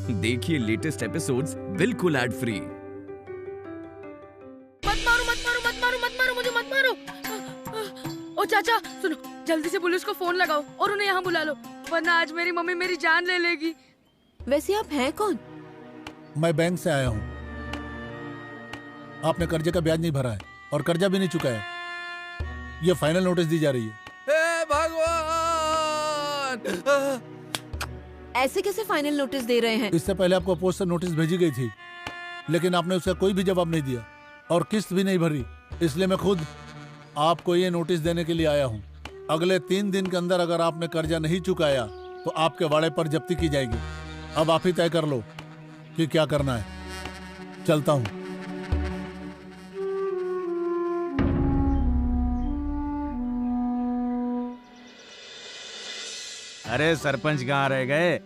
देखिए latest episodes बिल्कुल ad free. मत मारो मत मारो मत मारो मत मारो, मुझे मत मारो। ओ चाचा सुनो, जल्दी से पुलिस को फोन लगाओ और उन्हें यहाँ बुला लो, वरना आज मेरी मम्मी मेरी जान ले लेगी। वैसे आप हैं कौन? मैं बैंक से आया हूँ। आपने कर्जे का ब्याज नहीं भरा है और कर्जा भी नहीं चुकाया। ये फाइनल नोटिस दी जा रही है। हे भगवान! ऐसे कैसे फाइनल नोटिस दे रहे हैं? इससे पहले आपको पोस्ट से नोटिस भेजी गई थी, लेकिन आपने उसका कोई भी जवाब नहीं दिया और किस्त भी नहीं भरी। इसलिए मैं खुद आपको ये नोटिस देने के लिए आया हूँ। अगले 3 दिन के अंदर अगर आपने कर्जा नहीं चुकाया तो आपके वाड़े पर जब्ती की जाएगी। अब आप ही तय कर लो कि क्या करना है। चलता हूँ। अरे सरपंच कहाँ रह गए?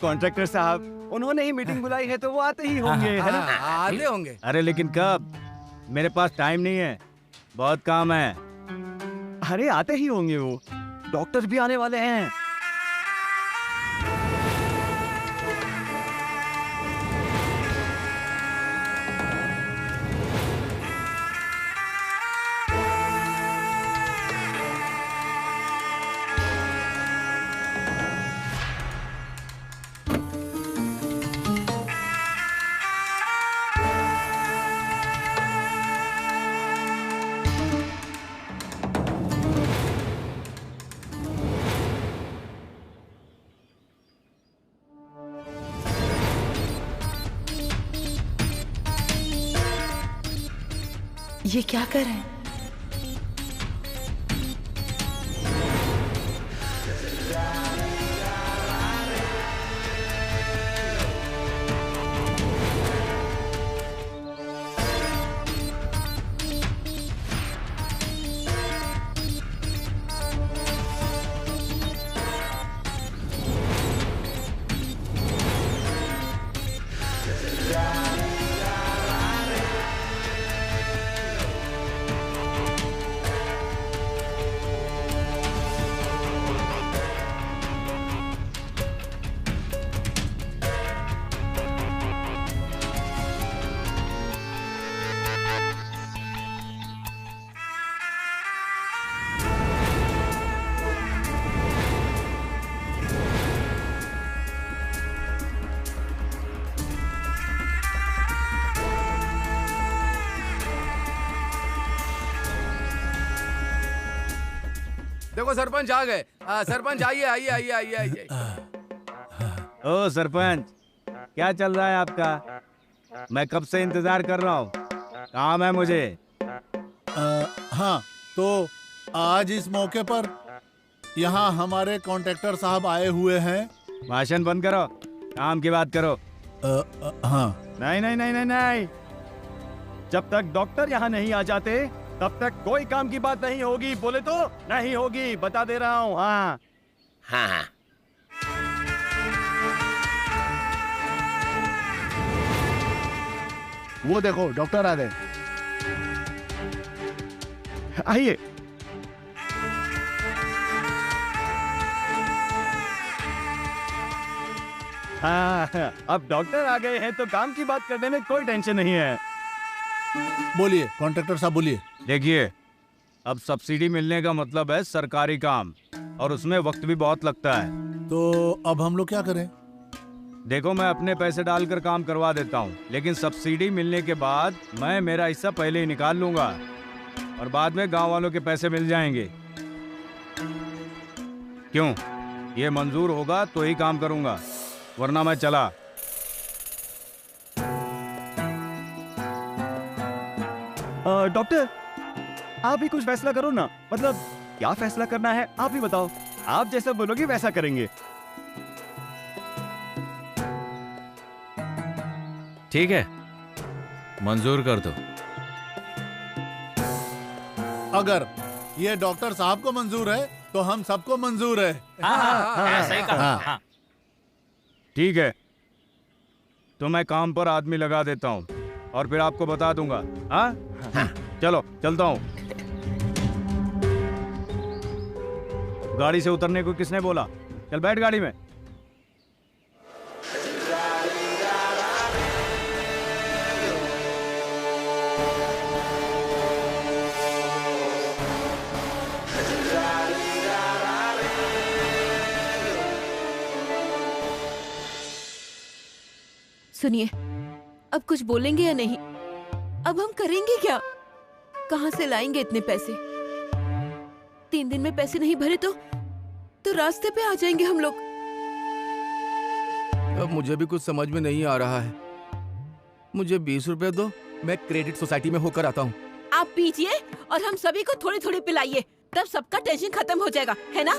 कॉन्ट्रैक्टर साहब, उन्होंने ही मीटिंग बुलाई है तो वो आते ही होंगे, है ना? आते होंगे। अरे लेकिन कब? मेरे पास टाइम नहीं है, बहुत काम है। अरे आते ही होंगे, वो डॉक्टर भी आने वाले हैं। ये क्या कर रहे हैं? देखो सरपंच आ गए। सरपंच आइए आइए आइए आइए आइए। ओ सरपंच, क्या चल रहा है आपका? मैं कब से इंतजार कर रहा हूँ, काम है मुझे। हाँ, तो आज इस मौके पर यहाँ हमारे कॉन्ट्रैक्टर साहब आए हुए हैं। भाषण बंद करो, काम की बात करो। हाँ। नहीं नहीं नहीं नहीं नहीं, जब तक डॉक्टर यहाँ नहीं आ जाते तब तक कोई काम की बात नहीं होगी। बोले तो नहीं होगी, बता दे रहा हूँ। हाँ हाँ। वो देखो डॉक्टर आ गए। आइए। हाँ, अब डॉक्टर आ गए हैं तो काम की बात करने में कोई टेंशन नहीं है। बोलिए कॉन्ट्रैक्टर साहब, बोलिए। देखिए, अब सब्सिडी मिलने का मतलब है सरकारी काम, और उसमें वक्त भी बहुत लगता है। तो अब हम लोग क्या करें? देखो, मैं अपने पैसे डालकर काम करवा देता हूँ, लेकिन सब्सिडी मिलने के बाद मैं मेरा हिस्सा पहले ही निकाल लूंगा और बाद में गांव वालों के पैसे मिल जाएंगे। क्यों? ये मंजूर होगा तो ही काम करूंगा, वरना मैं चला। डॉक्टर, आप ही कुछ फैसला करो ना। मतलब क्या फैसला करना है आप ही बताओ। आप जैसा बोलोगे वैसा करेंगे। ठीक है, मंजूर कर दो। अगर ये डॉक्टर साहब को मंजूर है तो हम सबको मंजूर है। सही कहा। ठीक है, तो मैं काम पर आदमी लगा देता हूँ और फिर आपको बता दूंगा। हाँ, चलो चलता हूँ। गाड़ी से उतरने को किसने बोला? चल बैठ गाड़ी में। सुनिए, अब कुछ बोलेंगे या नहीं? अब हम करेंगे क्या? कहाँ से लाएंगे इतने पैसे? 3 दिन में पैसे नहीं भरे तो रास्ते पे आ जाएंगे हम लोग। अब मुझे भी कुछ समझ में नहीं आ रहा है। मुझे 20 रुपए दो, मैं क्रेडिट सोसाइटी में होकर आता हूँ। आप पीजिए और हम सभी को थोड़ी थोड़ी पिलाइए, तब सबका टेंशन खत्म हो जाएगा, है ना?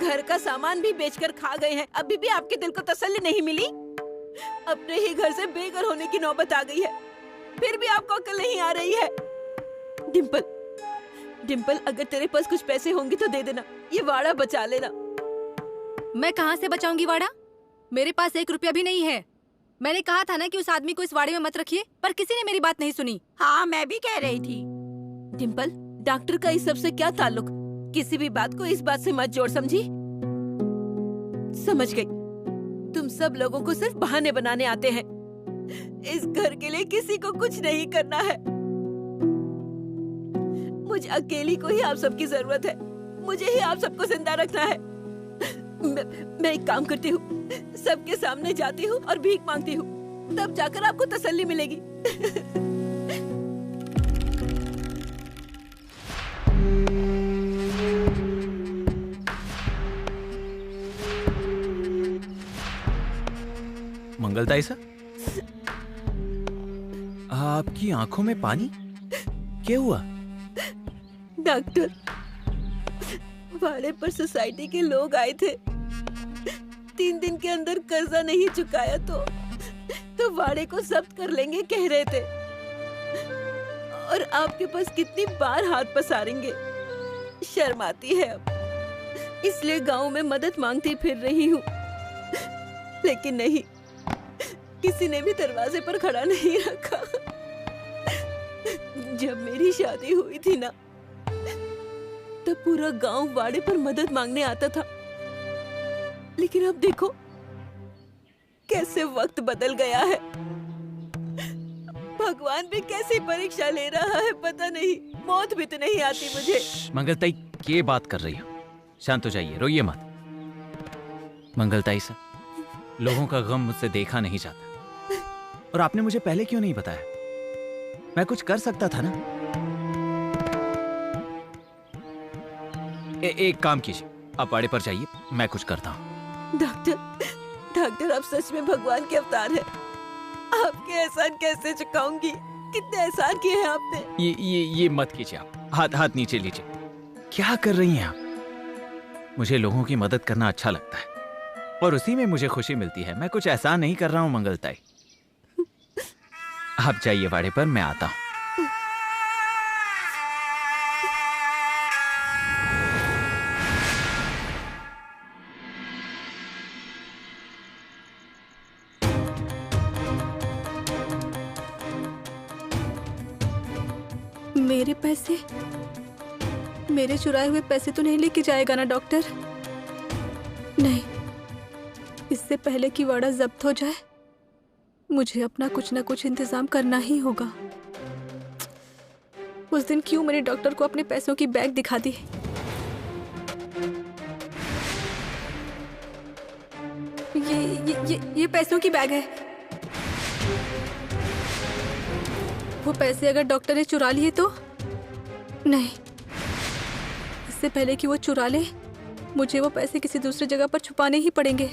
घर का सामान भी बेचकर खा गए हैं, अभी भी आपके दिल को तसल्ली नहीं मिली? अपने ही घर से बेघर होने की नौबत आ गई है, फिर भी आपको अकल नहीं आ रही है। डिम्पल, अगर तेरे पास कुछ पैसे होंगे तो दे देना, ये वाड़ा बचा लेना। मैं कहाँ से बचाऊंगी वाड़ा? मेरे पास 1 रुपया भी नहीं है। मैंने कहा था ना कि उस आदमी को इस वाड़े में मत रखिए, पर किसी ने मेरी बात नहीं सुनी। हाँ, मैं भी कह रही थी। डिम्पल, डॉक्टर का इस सब से क्या ताल्लुक? किसी भी बात को इस बात से मत जोड़, समझी? समझ गई। तुम सब लोगों को सिर्फ बहाने बनाने आते हैं। इस घर के लिए किसी को कुछ नहीं करना है। मुझे अकेली को ही आप सबकी जरूरत है। मुझे ही आप सबको जिंदा रखना है। मैं एक काम करती हूँ, सबके सामने जाती हूँ और भीख मांगती हूँ, तब जाकर आपको तसल्ली मिलेगी। मंगलताई सर, आपकी आंखों में पानी क्या हुआ? डॉक्टर, वाड़े पर सोसाइटी के लोग आए थे। 3 दिन के अंदर कर्जा नहीं चुकाया तो वाड़े को जब्त कर लेंगे कह रहे थे। और आपके पास कितनी बार हाथ पसारेंगे? शर्म आती है अब, इसलिए गांव में मदद मांगती फिर रही हूँ। लेकिन नहीं, किसी ने भी दरवाजे पर खड़ा नहीं रखा। जब मेरी शादी हुई थी ना, तब पूरा गांव वाड़े पर मदद मांगने आता था। लेकिन अब देखो कैसे वक्त बदल गया है। भगवान भी कैसी परीक्षा ले रहा है पता नहीं। मौत भी तो नहीं आती मुझे। मंगलताई, ये बात कर रही हो? शांत हो जाइए, रोइए मत। मंगलताई सर, लोगों का गम मुझसे देखा नहीं जाता। और आपने मुझे पहले क्यों नहीं बताया? मैं कुछ कर सकता था ना। एक काम कीजिए, आप वाड़े पर जाइए, मैं कुछ करता हूँ। डॉक्टर, आप सच में भगवान के अवतार हैं। आपके एहसान कैसे चुकाऊंगी? कितने एहसान किए हैं आपने। ये मत कीजिए आप। हाथ नीचे लीजिए। क्या कर रही हैं आप? मुझे लोगों की मदद करना अच्छा लगता है और उसी में मुझे खुशी मिलती है। मैं कुछ एहसान नहीं कर रहा हूँ मंगलताई। आप जाइए वाड़े पर, मैं आता हूँ। मेरे पैसे, मेरे चुराए हुए पैसे तो नहीं लेके जाएगा ना डॉक्टर? नहीं, इससे पहले कि वाड़ा जब्त हो जाए मुझे अपना कुछ ना कुछ इंतजाम करना ही होगा। उस दिन क्यों मैंने डॉक्टर को अपने पैसों की बैग दिखा दी? ये पैसों की बैग है। वो पैसे अगर डॉक्टर ने चुरा लिए तो? नहीं, इससे पहले कि वो चुरा ले मुझे वो पैसे किसी दूसरी जगह पर छुपाने ही पड़ेंगे।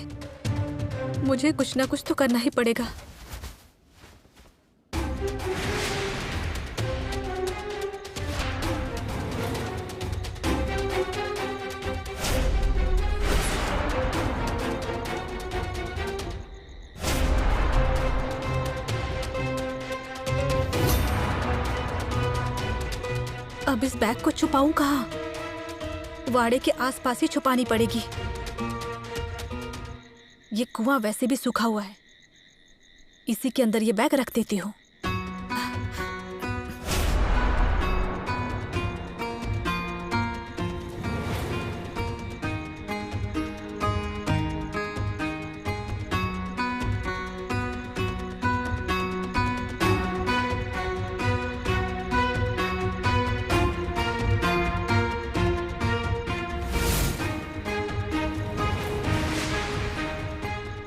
मुझे कुछ ना कुछ तो करना ही पड़ेगा। अब इस बैग को छुपाऊं कहाँ? वाड़े के आसपास ही छुपानी पड़ेगी। ये कुआं वैसे भी सूखा हुआ है, इसी के अंदर ये बैग रख देती हूँ।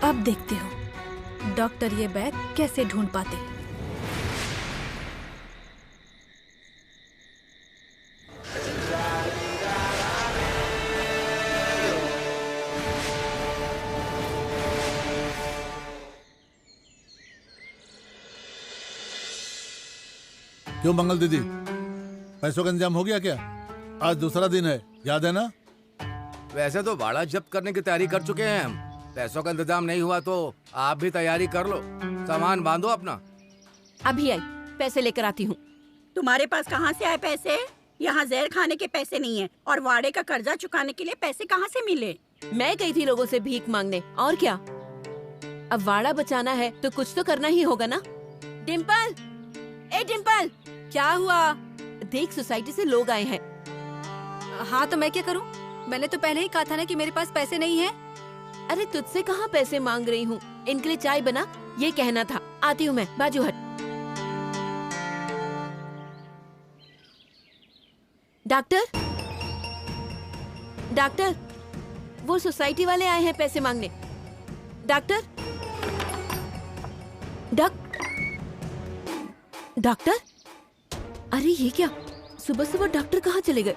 अब देखती हूँ डॉक्टर ये बैग कैसे ढूंढ पाते। क्यों मंगल दीदी, पैसों का इंतजाम हो गया क्या? आज दूसरा दिन है, याद है ना? वैसे तो भाड़ा जब्त करने की तैयारी कर चुके हैं हम। पैसों का इंतजाम नहीं हुआ तो आप भी तैयारी कर लो, सामान बांधो अपना। अभी आई, पैसे लेकर आती हूँ। तुम्हारे पास कहाँ से आए पैसे? यहाँ जहर खाने के पैसे नहीं है और वाड़े का कर्जा चुकाने के लिए पैसे कहाँ से मिले? मैं गई थी लोगों से भीख मांगने, और क्या। अब वाड़ा बचाना है तो कुछ तो करना ही होगा ना। डिम्पल, ए डिम्पल, क्या हुआ? देख सोसाइटी से लोग आए हैं। हाँ तो मैं क्या करूँ? मैंने तो पहले ही कहा था ना कि मेरे पास पैसे नहीं है। अरे तुझसे कहाँ पैसे मांग रही हूँ, इनके लिए चाय बना, ये कहना था। आती हूँ मैं, बाजू हट। डॉक्टर, डॉक्टर, वो सोसाइटी वाले आए हैं पैसे मांगने। डॉक्टर, डॉक्टर, अरे ये क्या, सुबह सुबह डॉक्टर कहाँ चले गए?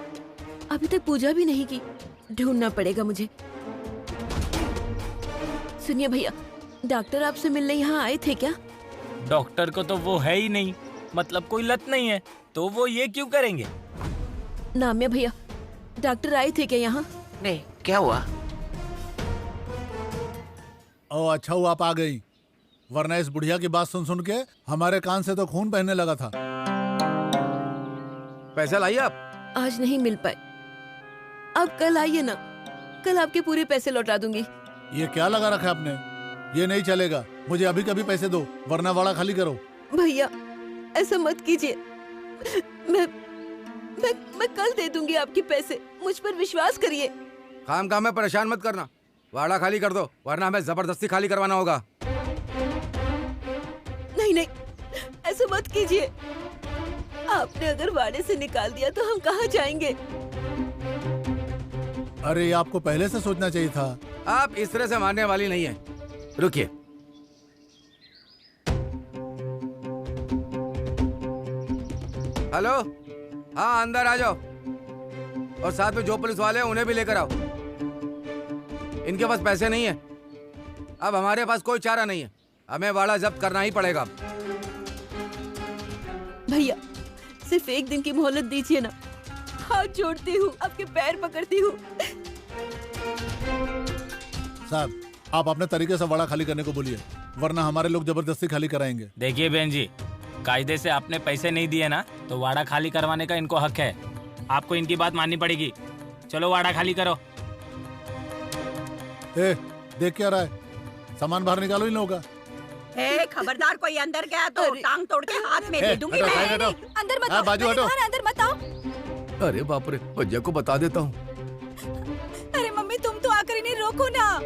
अभी तक पूजा भी नहीं की। ढूंढना पड़ेगा मुझे। सुनिए भैया, डॉक्टर आपसे मिलने यहाँ आए थे क्या? डॉक्टर को तो वो है ही नहीं, मतलब कोई लत नहीं है, तो वो ये क्यों करेंगे? नाम्या भैया, डॉक्टर आए थे क्या यहाँ? नहीं, क्या हुआ? ओ अच्छा हुआ आप आ गई, वरना इस बुढ़िया की बात सुन सुन के हमारे कान से तो खून बहने लगा था। पैसे लाइए आप। आज नहीं मिल पाए, अब कल आइए ना, कल आपके पूरे पैसे लौटा दूंगी। ये क्या लगा रखा है आपने? ये नहीं चलेगा, मुझे अभी कभी पैसे दो वरना वाड़ा खाली करो। भैया ऐसा मत कीजिए, मैं कल दे दूंगी आपके पैसे, मुझ पर विश्वास करिए। काम काम में परेशान मत करना, वाड़ा खाली कर दो वरना हमें जबरदस्ती खाली करवाना होगा। नहीं नहीं, ऐसा मत कीजिए। आपने अगर वाड़े से निकाल दिया तो हम कहाँ जाएंगे? अरे ये आपको पहले से सोचना चाहिए था। आप इस तरह से मारने वाली नहीं है। रुकिए, हेलो, हाँ अंदर आ जाओ, और साथ में जो पुलिस वाले हैं उन्हें भी लेकर आओ। इनके पास पैसे नहीं है, अब हमारे पास कोई चारा नहीं है, हमें वाड़ा जब्त करना ही पड़ेगा। भैया सिर्फ एक दिन की मोहलत दीजिए ना, हाथ जोड़ती हूँ, आपके पैर पकड़ती हूँ। साहब आप अपने तरीके से वाड़ा खाली करने को बोलिए, वरना हमारे लोग जबरदस्ती खाली कराएंगे। देखिए बहन जी, कायदे से आपने पैसे नहीं दिए ना, तो वाड़ा खाली करवाने का इनको हक है। आपको इनकी बात माननी पड़ेगी। चलो वाड़ा खाली करो। ए, देख क्या रहा है, सामान बाहर निकालो इन लोगों का। ए, खबरदार कोई अंदर गया तो टांग तोड़ के हाथ में दे दूंगी मैं। अंदर मत आओ, बाजू हटो। अंदर मत आओ। अरे बाप रे, भैया को बता देता हूँ। अरे मम्मी तुम तो आकर इन्हें रोको ना।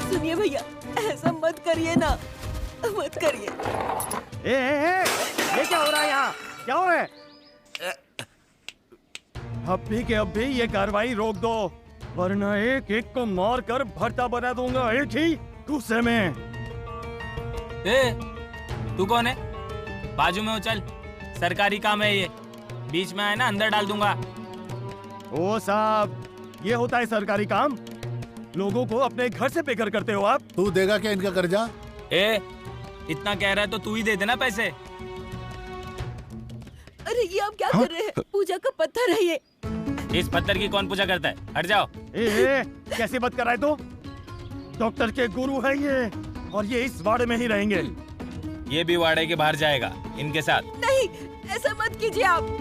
सुनिए भैया, ऐसा मत करिए ना, मत करिए। ये क्या हो रहा है यहाँ? क्या हो रहा है? अब भी ये कार्रवाई रोक दो, वरना एक एक को मार कर भरता बना दूंगा, एक ही गुस्से में। तू कौन है? बाजू में हो, चल, सरकारी काम है ये, बीच में आए ना अंदर डाल दूंगा। ओ साहब, ये होता है सरकारी काम? लोगों को अपने घर से बेघर करते हो आप। तू देगा क्या इनका कर्जा? इतना कह रहा है तो तू ही दे देना पैसे। अरे ये आप क्या कर रहे हैं? पूजा का पत्थर है ये। इस पत्थर की कौन पूजा करता है? हट जाओ। कैसे बात कर रहा है तो? डॉक्टर के गुरु है ये, और ये इस वाड़े में ही रहेंगे। ये भी वाड़े के बाहर जाएगा इनके साथ। नहीं, ऐसा मत कीजिए आप।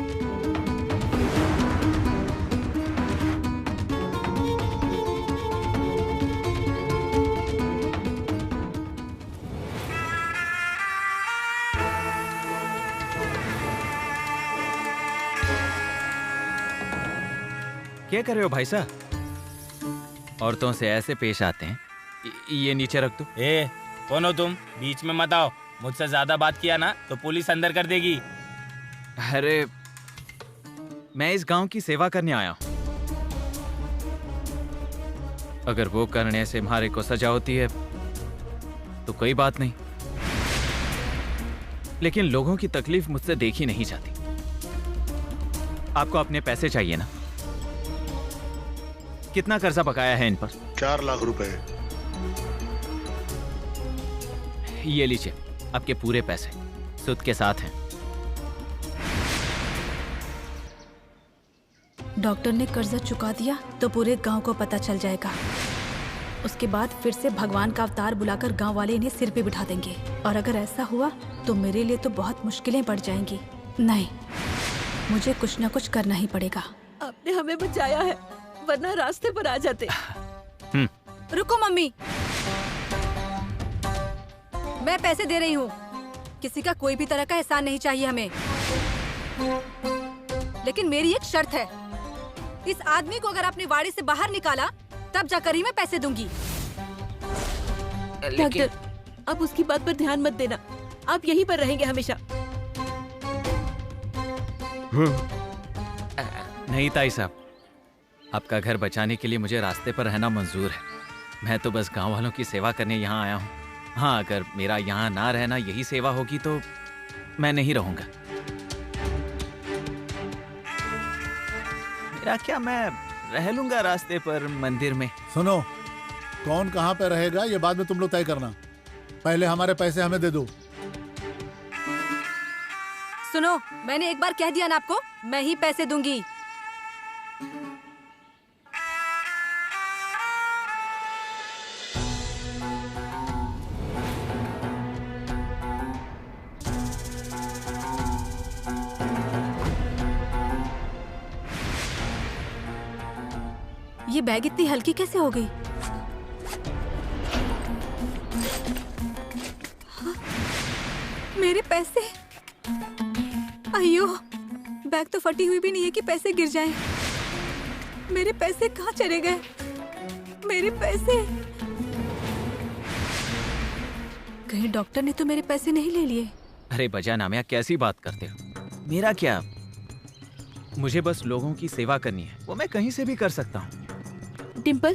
क्या कर रहे हो भाई साहब? औरतों से ऐसे पेश आते हैं? ये नीचे रख दो। कौन हो तुम? बीच में मत आओ, मुझसे ज्यादा बात किया ना तो पुलिस अंदर कर देगी। अरे मैं इस गांव की सेवा करने आया हूं। अगर वो करने से हमारे को सजा होती है तो कोई बात नहीं, लेकिन लोगों की तकलीफ मुझसे देखी नहीं जाती। आपको अपने पैसे चाहिए ना? कितना कर्जा बकाया है इन पर? 4 लाख रुपए। ये लीजिए आपके पूरे पैसे, सूद के साथ हैं। डॉक्टर ने कर्जा चुका दिया तो पूरे गांव को पता चल जाएगा। उसके बाद फिर से भगवान का अवतार बुलाकर गांव वाले इन्हें सिर पे बिठा देंगे। और अगर ऐसा हुआ तो मेरे लिए तो बहुत मुश्किलें बढ़ जाएंगी। नहीं, मुझे कुछ ना कुछ करना ही पड़ेगा। आपने हमें बचाया है, वरना रास्ते पर आ जाते। रुको मम्मी, मैं पैसे दे रही हूँ। किसी का कोई भी तरह का एहसान नहीं चाहिए हमें। लेकिन मेरी एक शर्त है, इस आदमी को अगर आपने वाड़े से बाहर निकाला तब जाकर ही मैं पैसे दूंगी। डॉक्टर, आप उसकी बात पर ध्यान मत देना, आप यहीं पर रहेंगे हमेशा। नहीं ताई साहब, आपका घर बचाने के लिए मुझे रास्ते पर रहना मंजूर है। मैं तो बस गांव वालों की सेवा करने यहाँ आया हूँ। हाँ, अगर मेरा यहाँ ना रहना यही सेवा होगी तो मैं नहीं रहूंगा। मेरा क्या, मैं रह लूंगा रास्ते पर, मंदिर में। सुनो, कौन कहाँ पे रहेगा ये बाद में तुम लोग तय करना। पहले हमारे पैसे हमें दे दो। सुनो, मैंने एक बार कह दिया ना आपको, मैं ही पैसे दूंगी। ये बैग इतनी हल्की कैसे हो गई? हाँ, मेरे पैसे। अयो, बैग तो फटी हुई भी नहीं है कि पैसे गिर जाएं। मेरे पैसे कहाँ चले गए? मेरे पैसे कहीं डॉक्टर ने तो मेरे पैसे नहीं ले लिए? अरे बजा नामिया, कैसी बात करते हो? मेरा क्या, मुझे बस लोगों की सेवा करनी है, वो मैं कहीं से भी कर सकता हूँ। डिम्पल,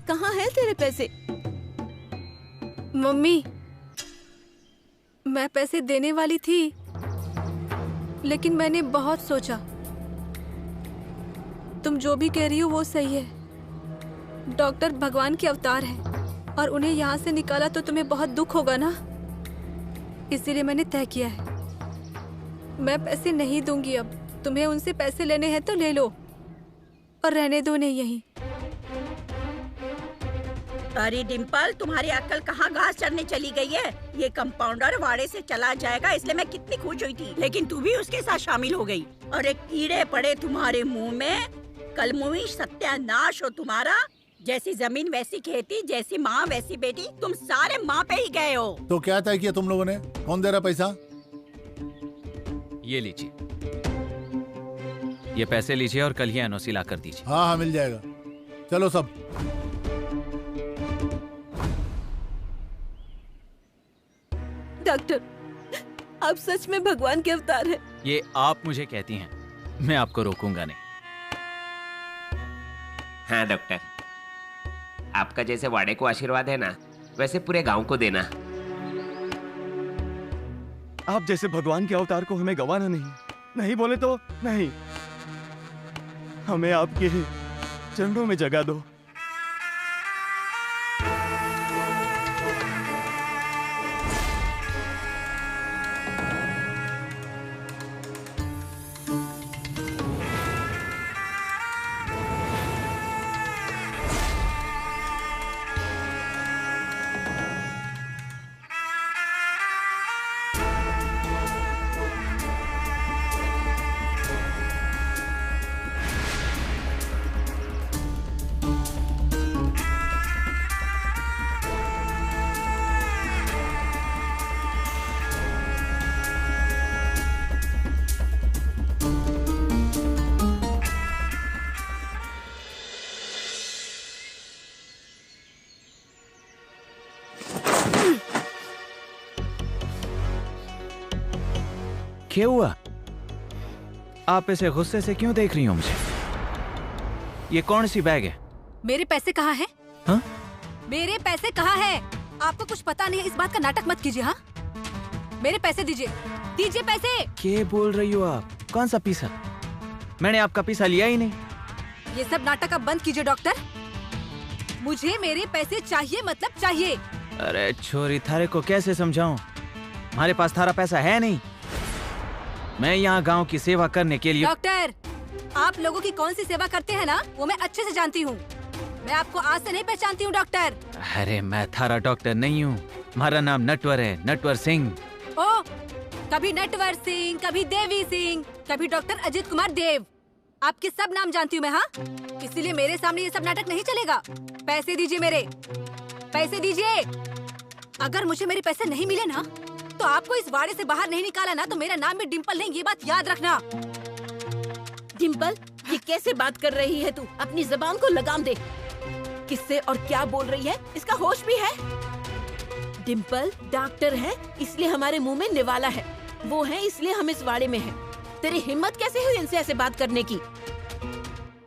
कहाँ है तेरे पैसे? मम्मी, मैं पैसे देने वाली थी, लेकिन मैंने बहुत सोचा। तुम जो भी कह रही हो वो सही है। डॉक्टर भगवान के अवतार हैं और उन्हें यहाँ से निकाला तो तुम्हें बहुत दुख होगा ना, इसीलिए मैंने तय किया है मैं पैसे नहीं दूंगी। अब तुम्हें उनसे पैसे लेने हैं तो ले लो और रहने दो नहीं यहीं। अरे डिम्पल, तुम्हारी अक्ल कहाँ घास चढ़ने चली गई है? ये कंपाउंडर वाड़े से चला जाएगा इसलिए मैं कितनी खुश हुई थी, लेकिन तू भी उसके साथ शामिल हो गई। और एक कीड़े पड़े तुम्हारे मुंह में, कलमुई सत्यानाश हो तुम्हारा। जैसी जमीन वैसी खेती, जैसी माँ वैसी बेटी, तुम सारे माँ पे ही गए हो। तो क्या तय किया तुम लोगों ने? कौन दे रहा पैसा? ये लीजिए, ये पैसे लीजिए और कल ही एनओसी ला कर दीजिए। हाँ हाँ, मिल जाएगा। चलो सब। डॉक्टर, आप सच में भगवान के अवतार हैं। ये आप मुझे कहती हैं, मैं आपको रोकूंगा नहीं। हाँ डॉक्टर, आपका जैसे वाड़े को आशीर्वाद है ना, वैसे पूरे गांव को देना। आप जैसे भगवान के अवतार को हमें गवाना नहीं। नहीं बोले तो नहीं, हमें आपके चरणों में जगह दो। क्या हुआ? आप ऐसे गुस्से से क्यों देख रही हो मुझे? ये कौन सी बैग है? मेरे पैसे कहाँ हैं? हाँ? मेरे पैसे कहाँ हैं? आपको कुछ पता नहीं है, इस बात का नाटक मत कीजिए। हाँ, मेरे पैसे दीजिए, दीजिए पैसे। क्या बोल रही हो आप? कौन सा पैसा? मैंने आपका पैसा लिया ही नहीं। ये सब नाटक अब बंद कीजिए डॉक्टर। मुझे मेरे पैसे चाहिए, मतलब चाहिए। अरे छोरी, थारे को कैसे समझाऊं? हमारे पास थारा पैसा है नहीं। मैं यहाँ गांव की सेवा करने के लिए। डॉक्टर, आप लोगों की कौन सी सेवा करते हैं ना, वो मैं अच्छे से जानती हूँ। मैं आपको आज से नहीं पहचानती हूँ डॉक्टर। अरे मैं थारा डॉक्टर नहीं हूँ, हमारा नाम नटवर है, नटवर सिंह। ओ, कभी नटवर सिंह, कभी देवी सिंह, कभी डॉक्टर अजित कुमार देव। आपके सब नाम जानती हूँ मैं। हाँ, इसीलिए मेरे सामने ये सब नाटक नहीं चलेगा। पैसे दीजिए मेरे, पैसे दीजिए। अगर मुझे मेरे पैसे नहीं मिले ना, तो आपको इस वाड़े से बाहर नहीं निकाला ना, तो मेरा नाम भी डिम्पल नहीं, ये बात याद रखना। डिम्पल, ये कैसे बात कर रही है तू? अपनी जबान को लगाम दे। किससे और क्या बोल रही है? इसका होश भी है? डिम्पल डॉक्टर है, इसलिए हमारे मुंह में निवाला है। वो है इसलिए हम इस वाड़े में हैं। तेरी हिम्मत कैसे हुई इनसे ऐसे बात करने की?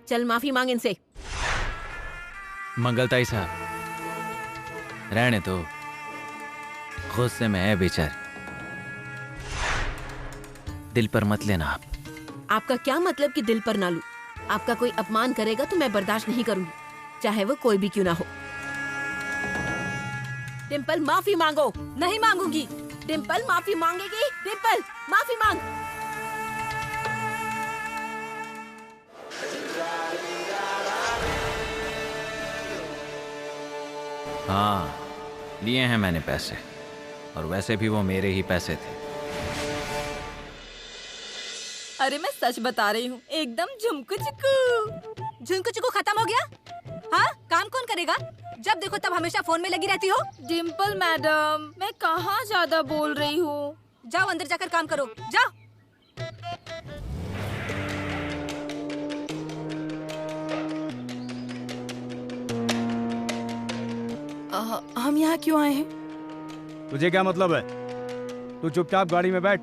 चल माफी मांग इनसे। मंगलताई साहब, रहने तो, गुस्से में है बेचार, दिल पर मत लेना आप। आपका क्या मतलब कि दिल पर ना लूं? आपका कोई अपमान करेगा तो मैं बर्दाश्त नहीं करूंगी, चाहे वो कोई भी क्यों ना हो। डिम्पल माफी मांगो। नहीं मांगूंगी। डिम्पल माफी मांगेगी। डिम्पल माफी मांग। हाँ, लिए हैं मैंने पैसे, और वैसे भी वो मेरे ही पैसे थे। अरे मैं सच बता रही हूँ, एकदम झुमकू चिकू। झुमकू चिकू खत्म हो गया? हाँ, काम कौन करेगा? जब देखो तब हमेशा फोन में लगी रहती हो। डिम्पल मैडम, मैं कहाँ ज्यादा बोल रही हूँ। जाओ अंदर जाकर काम करो, जाओ। हम यहाँ क्यों आए हैं? तुझे क्या मतलब है? तू चुपचाप गाड़ी में बैठ।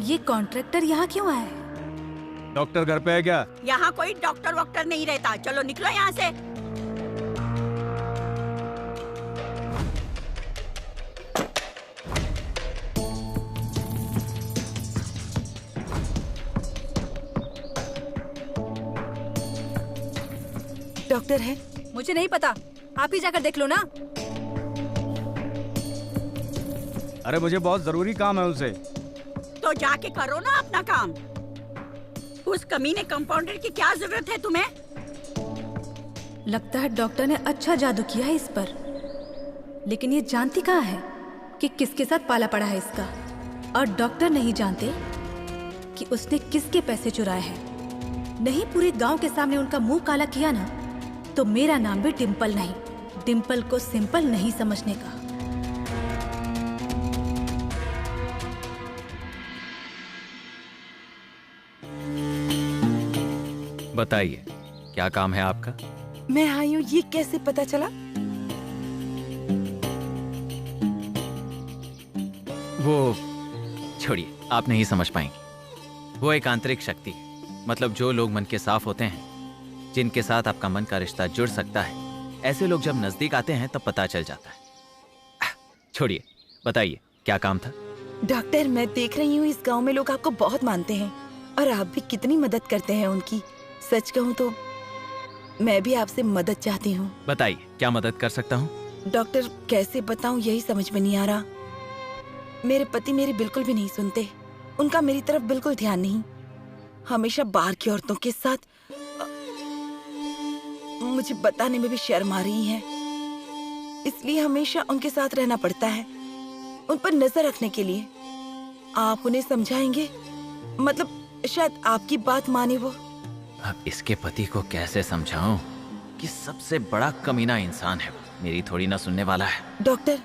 ये कॉन्ट्रैक्टर यहाँ क्यों आया है? डॉक्टर घर पे है क्या? यहाँ कोई डॉक्टर वॉक्टर नहीं रहता। चलो निकलो यहाँ से। डॉक्टर है? मुझे नहीं पता, आप ही जाकर देख लो ना। अरे मुझे बहुत जरूरी काम है उनसे। तो जाके करो ना अपना काम। उस कमीने कंपाउंडर की क्या जरूरत है तुम्हें? लगता है डॉक्टर ने अच्छा जादू किया है इस पर, लेकिन ये जानती कहाँ है कि किसके साथ पाला पड़ा है इसका। और डॉक्टर नहीं जानते कि उसने किसके पैसे चुराए हैं। नहीं पूरे गांव के सामने उनका मुंह काला किया ना, तो मेरा नाम भी डिम्पल नहीं। डिम्पल को सिंपल नहीं समझने का। बताइए, क्या काम है आपका? मैं आई हूँ, ये कैसे पता चला? वो छोड़िए, आप नहीं समझ पाएंगे। वो एक आंतरिक शक्ति है, मतलब जो लोग मन के साफ होते हैं, जिनके साथ आपका मन का रिश्ता जुड़ सकता है, ऐसे लोग जब नजदीक आते हैं तब पता चल जाता है। छोड़िए, बताइए क्या काम था? डॉक्टर, मैं देख रही हूँ इस गांव में लोग आपको बहुत मानते हैं और आप भी कितनी मदद करते हैं उनकी। सच कहूँ तो मैं भी आपसे मदद चाहती हूँ। बताइए, क्या मदद कर सकता हूँ? डॉक्टर, कैसे बताऊँ यही समझ में नहीं आ रहा। मेरे पति मेरी बिल्कुल भी नहीं सुनते, उनका मेरी तरफ बिल्कुल ध्यान नहीं। हमेशा बाहर की औरतों के साथ, मुझे बताने में भी शर्म आ रही है, इसलिए हमेशा उनके साथ रहना पड़ता है, उन पर नजर रखने के लिए। आप उन्हें समझाएंगे? मतलब शायद आपकी बात माने वो। अब इसके पति को कैसे समझाऊं कि सबसे बड़ा कमीना इंसान है, मेरी थोड़ी ना सुनने वाला है। डॉक्टर,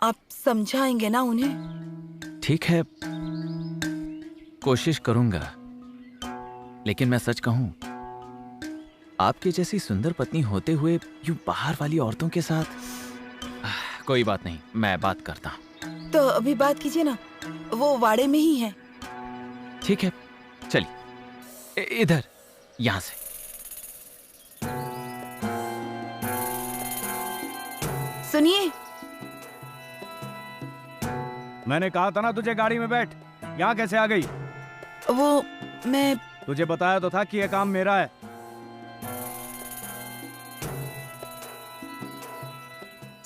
आप समझाएंगे ना उन्हें? ठीक है, कोशिश करूंगा, लेकिन मैं सच कहूं आपके जैसी सुंदर पत्नी होते हुए यूं बाहर वाली औरतों के साथ। कोई बात नहीं, मैं बात करता हूँ। तो अभी बात कीजिए ना, वो वाड़े में ही है। ठीक है, चलिए इधर, यहाँ से। सुनिए, मैंने कहा था ना तुझे गाड़ी में बैठ। यहाँ कैसे आ गई? वो मैं तुझे बताया तो था कि यह काम मेरा है।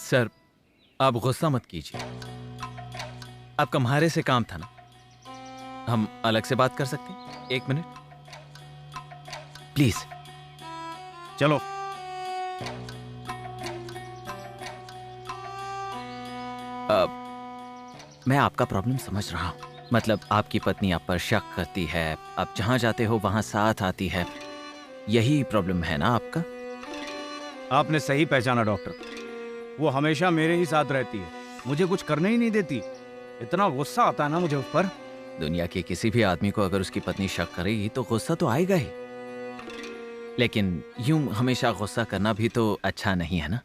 सर, आप गुस्सा मत कीजिए। आपका म्हारे से काम था ना, हम अलग से बात कर सकते हैं? 1 मिनट प्लीज। चलो। मैं आपका प्रॉब्लम समझ रहा हूँ। मतलब आपकी पत्नी आप पर शक करती है, आप जहाँ जाते हो वहाँ साथ आती है, यही प्रॉब्लम है ना आपका? आपने सही पहचाना डॉक्टर। वो हमेशा मेरे ही साथ रहती है, मुझे कुछ करने ही नहीं देती। इतना गुस्सा आता है ना मुझे उस पर। दुनिया के किसी भी आदमी को अगर उसकी पत्नी शक करेगी तो गुस्सा तो आएगा ही, लेकिन यूं हमेशा गुस्सा करना भी तो अच्छा नहीं है ना।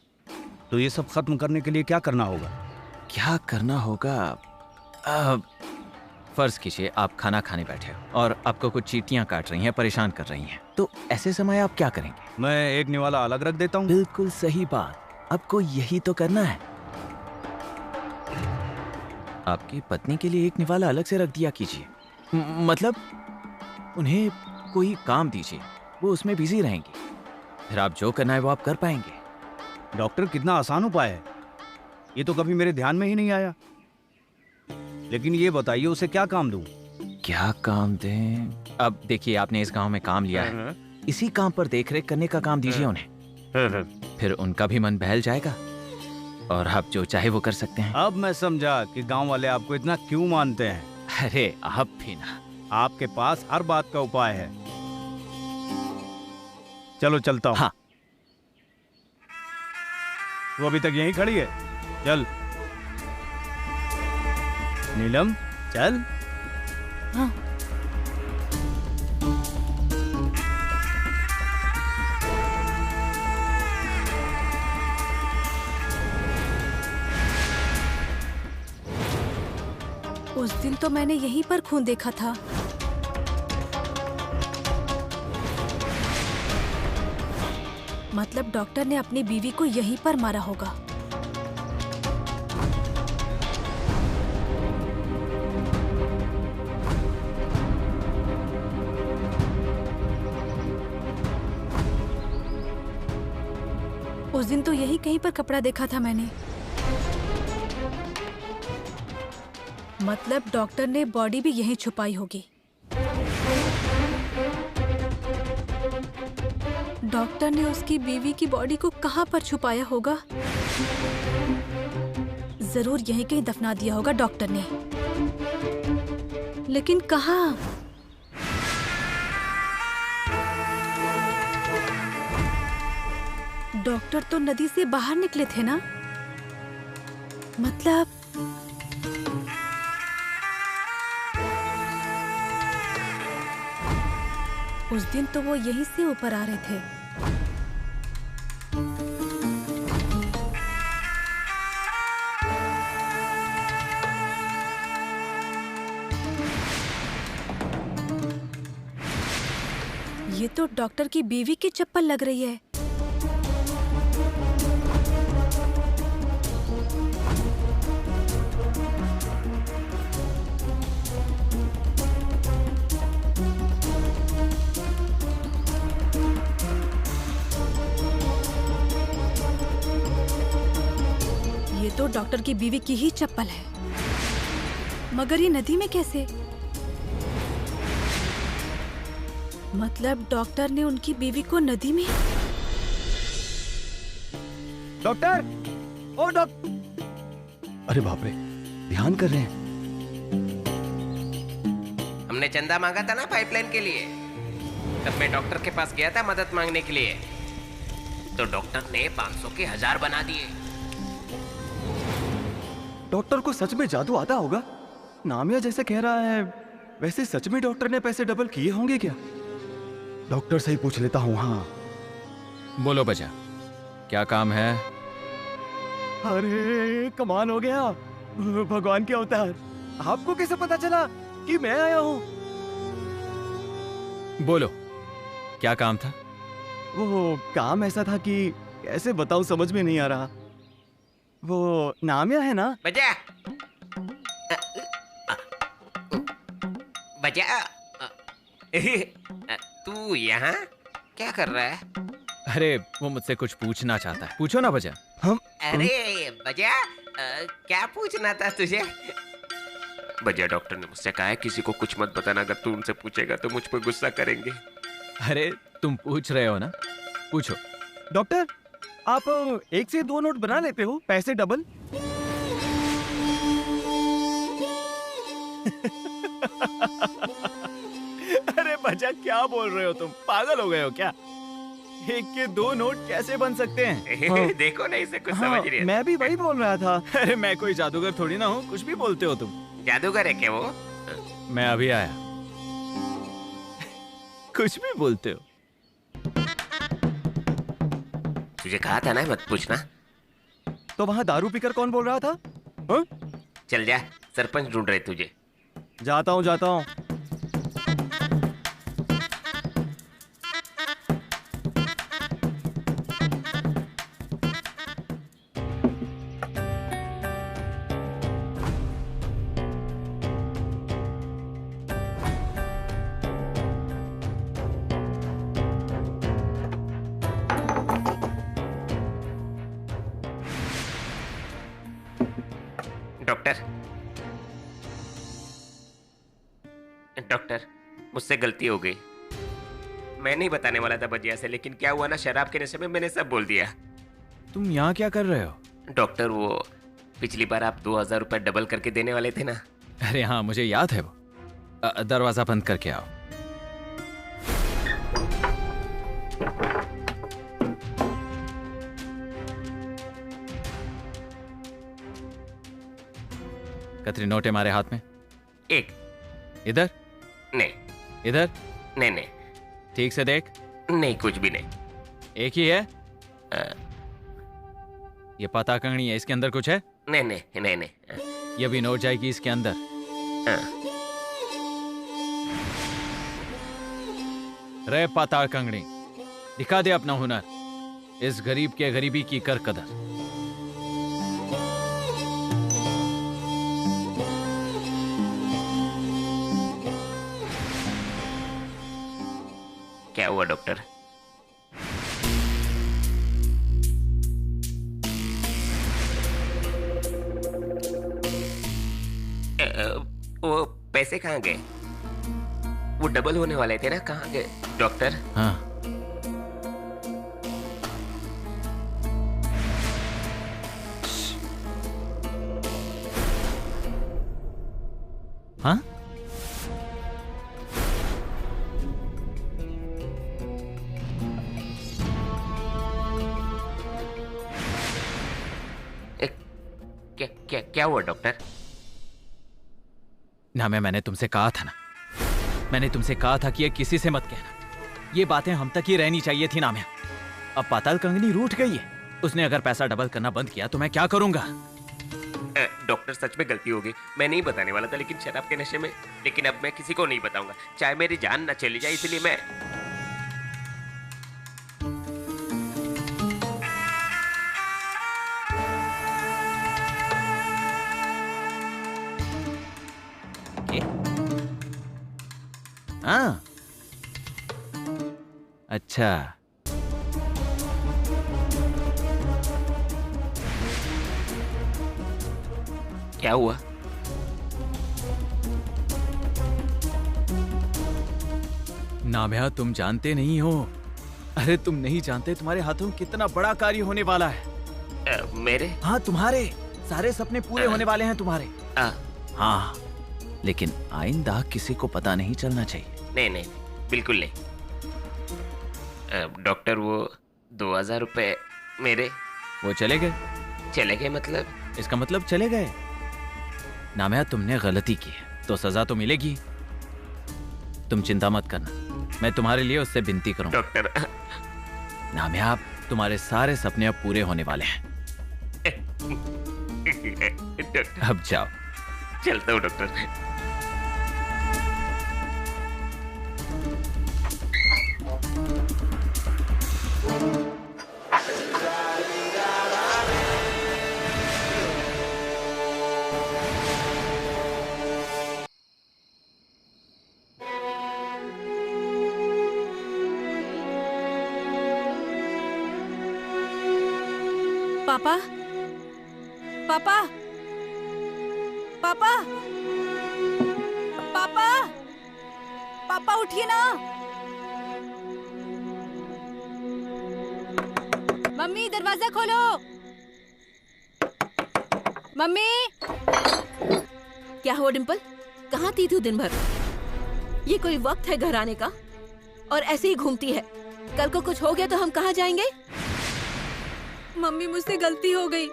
तो ये सब खत्म करने के लिए क्या करना होगा? क्या करना होगा? फर्ज कीजिए आप खाना खाने बैठे हो और आपको कुछ चींटियां काट रही हैं, परेशान कर रही हैं, तो ऐसे समय आप क्या करेंगे? मैं एक निवाला अलग रख देता हूँ। बिल्कुल सही बात, आपको यही तो करना है। आपकी पत्नी के लिए एक निवाला अलग से रख दिया कीजिए। मतलब उन्हें कोई काम दीजिए, वो उसमें बिजी रहेंगी, फिर आप जो करना है वो आप कर पाएंगे। डॉक्टर, कितना आसान उपाय है, ये तो कभी मेरे ध्यान में ही नहीं आया। लेकिन ये बताइए उसे क्या काम दूं? क्या काम दें? अब देखिए, आपने इस गांव में काम लिया है, इसी काम पर देखरेख करने का काम दीजिए उन्हें, फिर उनका भी मन बहल जाएगा और आप जो चाहे वो कर सकते हैं। अब मैं समझा कि गांव वाले आपको इतना क्यों मानते हैं। अरे आप भी ना, आपके पास हर बात का उपाय है। चलो चलता हूँ। हाँ। वो अभी तक यहीं खड़ी है, चल। नीलम चल। हाँ। उस दिन तो मैंने यहीं पर खून देखा था। मतलब डॉक्टर ने अपनी बीवी को यहीं पर मारा होगा। उस दिन तो यही कहीं पर कपड़ा देखा था मैंने। मतलब डॉक्टर ने बॉडी भी यहीं छुपाई होगी। डॉक्टर ने उसकी बीवी की बॉडी को कहां पर छुपाया होगा? जरूर यहीं कहीं दफना दिया होगा डॉक्टर ने, लेकिन कहां? डॉक्टर तो नदी से बाहर निकले थे ना, मतलब उस दिन तो वो यहीं से ऊपर आ रहे थे। ये तो डॉक्टर की बीवी की चप्पल लग रही है। ये तो डॉक्टर की बीवी की ही चप्पल है, मगर ये नदी में कैसे? मतलब डॉक्टर ने उनकी बीवी को नदी में? डॉक्टर, ओ डॉक्टर! अरे बाप रे, ध्यान कर रहे हैं। हमने चंदा मांगा था ना पाइपलाइन के लिए, तब मैं डॉक्टर के पास गया था मदद मांगने के लिए, तो डॉक्टर ने 500 के 1000 बना दिए। डॉक्टर को सच में जादू आता होगा? नामिया जैसे कह रहा है, वैसे सच में डॉक्टर ने पैसे डबल किए होंगे क्या? डॉक्टर से ही पूछ लेता हूँ। हाँ, बोलो बजा, क्या काम है? अरे कमाल हो गया, भगवान के अवतार। आपको कैसे पता चला कि मैं आया हूँ? बोलो, क्या काम था? वो काम ऐसा था कि कैसे बताऊं, समझ में नहीं आ रहा। वो नामिया है ना? बजा बजा तू यहाँ क्या कर रहा है? अरे वो मुझसे कुछ पूछना चाहता है, पूछो ना बजा। अरे बजा, क्या पूछना था तुझे? बजा, डॉक्टर ने मुझसे कहा है किसी को कुछ मत बताना, अगर तू उनसे पूछेगा तो मुझ पर गुस्सा करेंगे। अरे तुम पूछ रहे हो ना, पूछो। डॉक्टर, आप 1 से 2 नोट बना लेते हो, पैसे डबल। अरे बजा, क्या बोल रहे हो तुम? पागल हो गए हो क्या? 1 के 2 नोट कैसे बन सकते हैं? हाँ। देखो ना, इसे कुछ समझ नहीं है। मैं भी वही बोल रहा था। अरे मैं कोई जादूगर थोड़ी ना हूँ, कुछ भी बोलते हो तुम। जादूगर है क्या वो? मैं अभी आया। कुछ भी बोलते हो। तुझे कहा था ना मत पूछना। तो वहाँ दारू पीकर कौन बोल रहा था? हा? चल जा, सरपंच ढूंढ रहे तुझे। जाता हूँ जाता हूँ। डॉक्टर, मुझसे गलती हो गई। मैं नहीं बताने वाला था बजिया से, लेकिन क्या हुआ ना, शराब के नशे में मैंने सब बोल दिया। तुम यहाँ क्या कर रहे हो? डॉक्टर, वो पिछली बार आप 2000 रुपए डबल करके देने वाले थे ना। अरे हाँ, मुझे याद है वो। दरवाजा बंद करके आओ। कतरी नोट है हमारे हाथ में? एक। इधर? नहीं। इधर? नहीं नहीं। ठीक से देख। नहीं, कुछ भी नहीं। एक ही है? ये पता कंगनी है, इसके अंदर कुछ है? नहीं नहीं नहीं नहीं। ये भी नोट जाएगी इसके अंदर। रे पता कंगनी, दिखा दे अपना हुनर। इस गरीब के गरीबी की कर कदर। क्या हुआ डॉक्टर? वो पैसे कहाँ गए? वो डबल होने वाले थे ना, कहाँ गए डॉक्टर? हाँ। हाँ? क्या हुआ डॉक्टर? ना, मैंने तुमसे कहा था ना, मैंने तुमसे कहा था कि ये किसी से मत कहना। ये बातें हम तक ही रहनी चाहिए थी नाम्या। अब पाताल कंगनी रूठ गई है। उसने अगर पैसा डबल करना बंद किया तो मैं क्या करूंगा? डॉक्टर, सच में गलती हो गई। मैं नहीं बताने वाला था, लेकिन शराब के नशे में। लेकिन अब मैं किसी को नहीं बताऊंगा, चाहे मेरी जान ना चली जाए, इसलिए मैं। हाँ, अच्छा। क्या हुआ? नाम्या, तुम जानते नहीं हो। अरे तुम नहीं जानते तुम्हारे हाथों कितना बड़ा कार्य होने वाला है। मेरे? हाँ, तुम्हारे सारे सपने पूरे होने वाले हैं तुम्हारे। हाँ, लेकिन आइंदा किसी को पता नहीं चलना चाहिए। नहीं नहीं, बिल्कुल नहीं। डॉक्टर, वो 2000 रुपए मेरे। वो चले गए? चले गए मतलब? इसका मतलब चले गए। नाम्या, तुमने गलती की है तो सजा तो मिलेगी। तुम चिंता मत करना, मैं तुम्हारे लिए उससे विनती करूंगा। डॉक्टर, नामिया, तुम्हारे सारे सपने अब पूरे होने वाले हैं। अब जाओ। चलता हूँ डॉक्टर। पापा, पापा, पापा, पापा, पापा उठिए ना। मम्मी दरवाजा खोलो। मम्मी। क्या हुआ डिम्पल? कहाँ थी तू दिन भर? ये कोई वक्त है घर आने का? और ऐसे ही घूमती है। कल को कुछ हो गया तो हम कहाँ जाएंगे? मम्मी, मुझसे गलती हो गई।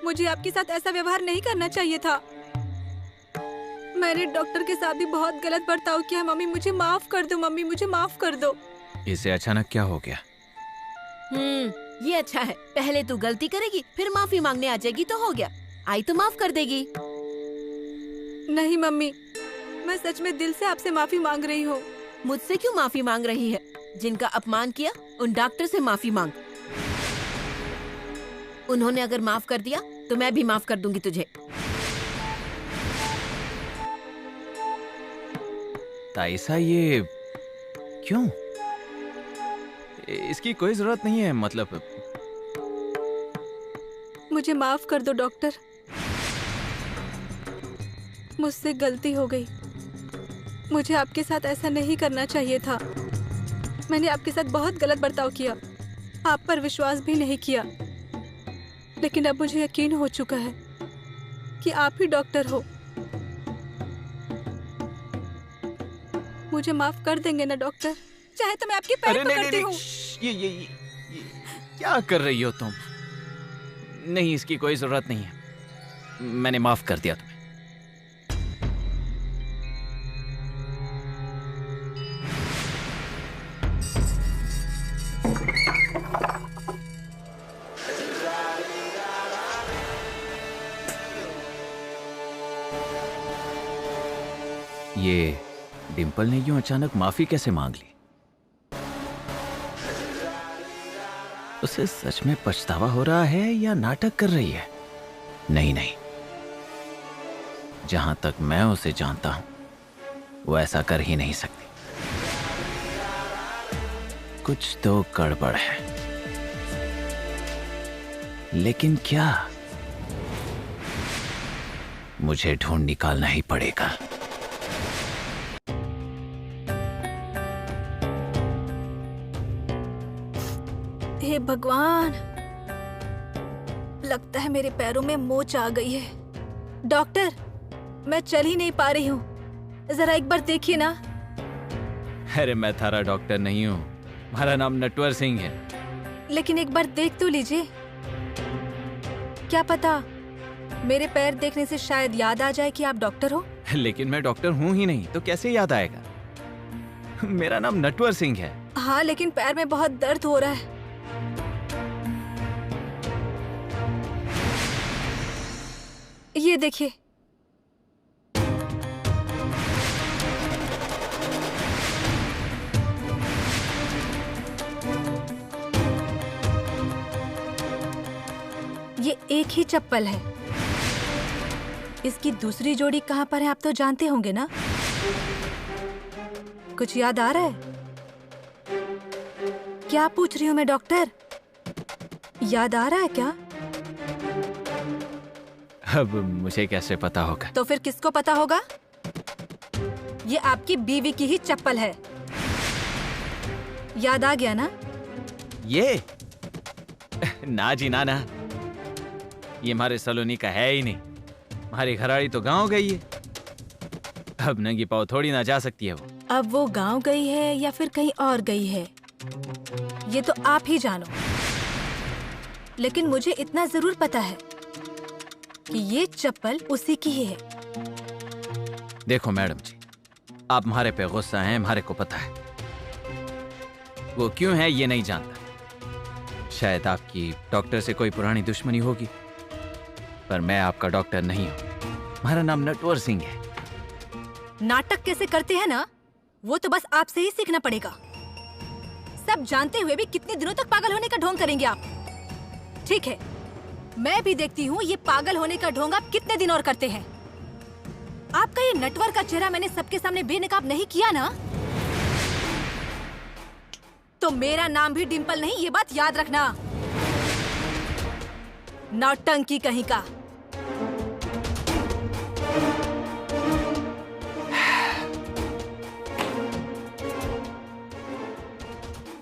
मुझे आपके साथ ऐसा व्यवहार नहीं करना चाहिए था। मैंने डॉक्टर के साथ भी बहुत गलत बर्ताव किया। मम्मी मुझे माफ कर दो। मम्मी मुझे माफ कर दो। इसे अचानक क्या हो गया? ये अच्छा है। पहले तू गलती करेगी, फिर माफी मांगने आ जाएगी तो हो गया। आई तो माफ कर देगी। नहीं मम्मी, मैं सच में दिल से आपसे माफी मांग रही हूँ। मुझसे क्यों माफी मांग रही है? जिनका अपमान किया उन डॉक्टर से माफी मांग। उन्होंने अगर माफ कर दिया तो मैं भी माफ कर दूंगी तुझे। ताइसा, ये क्यों? इसकी कोई जरूरत नहीं है। मतलब मुझे माफ कर दो डॉक्टर। मुझसे गलती हो गई। मुझे आपके साथ ऐसा नहीं करना चाहिए था। मैंने आपके साथ बहुत गलत बर्ताव किया। आप पर विश्वास भी नहीं किया। लेकिन अब मुझे यकीन हो चुका है कि आप ही डॉक्टर हो। मुझे माफ कर देंगे ना डॉक्टर? चाहे तो मैं आपके पैर पकड़ती हूँ। ये क्या कर रही हो तुम? नहीं, इसकी कोई जरूरत नहीं है। मैंने माफ कर दिया तुम्हें। ये डिम्पल ने यूं अचानक माफी कैसे मांग ली? उसे सच में पछतावा हो रहा है या नाटक कर रही है? नहीं नहीं, जहां तक मैं उसे जानता हूं वो ऐसा कर ही नहीं सकती। कुछ तो गड़बड़ है, लेकिन क्या? मुझे ढूंढ निकालना ही पड़ेगा। हे भगवान, लगता है मेरे पैरों में मोच आ गई है। डॉक्टर, मैं चल ही नहीं पा रही हूँ। जरा एक बार देखिए ना। अरे मैं थारा डॉक्टर नहीं हूँ, हमारा नाम नटवर सिंह है। लेकिन एक बार देख तो लीजिए। क्या पता मेरे पैर देखने से शायद याद आ जाए कि आप डॉक्टर हो। लेकिन मैं डॉक्टर हूँ ही नहीं, तो कैसे याद आएगा? मेरा नाम नटवर सिंह है। हाँ, लेकिन पैर में बहुत दर्द हो रहा है। ये देखिए। ये एक ही चप्पल है। इसकी दूसरी जोड़ी कहाँ पर है आप तो जानते होंगे ना? कुछ याद आ रहा है? क्या पूछ रही हूँ मैं डॉक्टर? याद आ रहा है क्या? अब मुझे कैसे पता होगा? तो फिर किसको पता होगा? ये आपकी बीवी की ही चप्पल है। याद आ गया ना? ये ना जी ना, ये हमारे सलोनी का है ही नहीं। हमारी घराड़ी तो गांव गई है। अब नंगी पाँव थोड़ी ना जा सकती है वो। अब वो गांव गई है या फिर कहीं और गई है, ये तो आप ही जानो। लेकिन मुझे इतना जरूर पता है कि ये चप्पल उसी की ही है। देखो मैडम जी, आप हमारे पे गुस्सा हैं, हमारे को पता है। वो क्यों है ये नहीं जानता, शायद आपकी डॉक्टर से कोई पुरानी दुश्मनी होगी, पर मैं आपका डॉक्टर नहीं हूँ। हमारा नाम नटवर सिंह है। नाटक कैसे करते हैं ना, वो तो बस आपसे ही सीखना पड़ेगा। सब जानते हुए भी कितने दिनों तक पागल होने का ढोंग करेंगे आप? ठीक है, मैं भी देखती हूँ ये पागल होने का ढोंग आप कितने दिन और करते हैं। आपका ये नटवर का चेहरा मैंने सबके सामने बेनकाब नहीं किया ना, तो मेरा नाम भी डिम्पल नहीं, ये बात याद रखना। नौटंकी कहीं का।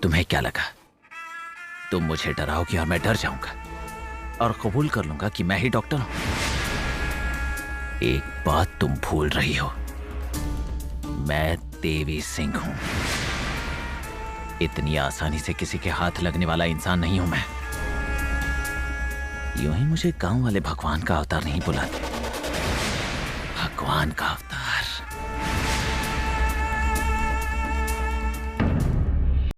तुम्हें क्या लगा तुम मुझे डराओगी और मैं डर जाऊंगा और कबूल कर लूंगा कि मैं ही डॉक्टर हूं? एक बात तुम भूल रही हो, मैं देवी सिंह हूं। इतनी आसानी से किसी के हाथ लगने वाला इंसान नहीं हूं मैं। यूं ही मुझे गांव वाले भगवान का अवतार नहीं बुलाते, भगवान का अवतार।